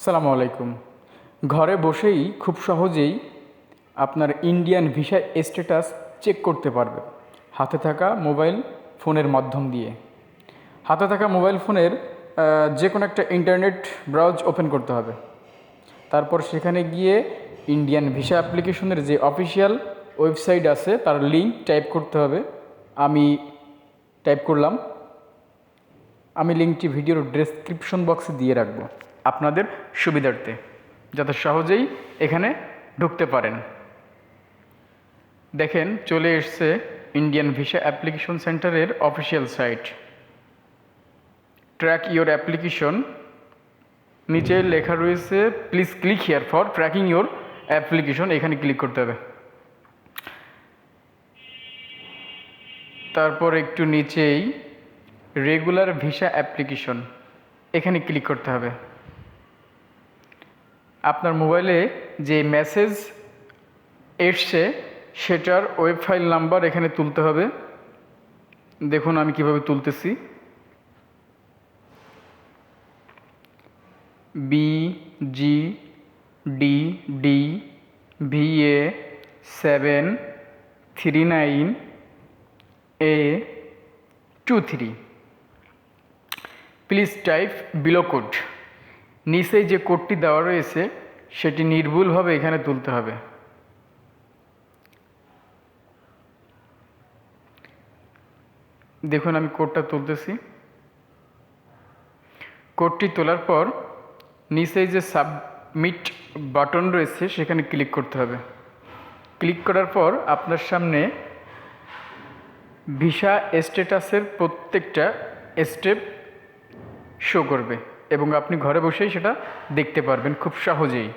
আসসালামু আলাইকুম। ঘরে বসেই খুব সহজেই আপনার ইন্ডিয়ান ভিসা স্ট্যাটাস চেক করতে পারবে হাতে থাকা মোবাইল ফোনের মাধ্যম দিয়ে। হাতে থাকা মোবাইল ফোনের যে কোনো একটা ইন্টারনেট ব্রাউজ ওপেন করতে হবে। তারপর সেখানে গিয়ে ইন্ডিয়ান ভিসা অ্যাপ্লিকেশনের যে অফিসিয়াল ওয়েবসাইট আছে তার লিঙ্ক টাইপ করতে হবে। আমি টাইপ করলাম। আমি লিঙ্কটি ভিডিওর ডেসক্রিপশন বক্সে দিয়ে রাখব আপনাদের সুবিধার্থে, যাতে সহজেই এখানে ঢুকতে পারেন। দেখেন, চলে এসছে ইন্ডিয়ান ভিসা অ্যাপ্লিকেশন সেন্টারের official site. Track your application, নিচে লেখা রয়েছে please click here for tracking your application. এখানে ক্লিক করতে হবে। তারপর একটু নিচেই রেগুলার ভিসা অ্যাপ্লিকেশন, এখানে ক্লিক করতে হবে। আপনার মোবাইলে যে মেসেজ এসছে সেটার ওয়েব ফাইল নাম্বার এখানে তুলতে হবে। দেখুন আমি কিভাবে তুলতেছি। BGDDVA739A23। Please type below code. নিচে যে কোডটি দেওয়া রয়েছে সেটি নির্ভুলভাবে এখানে তুলতে হবে। দেখুন আমি কোডটা তুলতেছি। কোডটি তোলার পর নিচে যে সাবমিট বাটন রয়েছে সেখানে ক্লিক করতে হবে। ক্লিক করার পর আপনার সামনে ভিসা স্ট্যাটাসের প্রত্যেকটা স্টেপ শো করবে এবং আপনি ঘরে বসেই সেটা দেখতে পারবেন খুব সহজেই।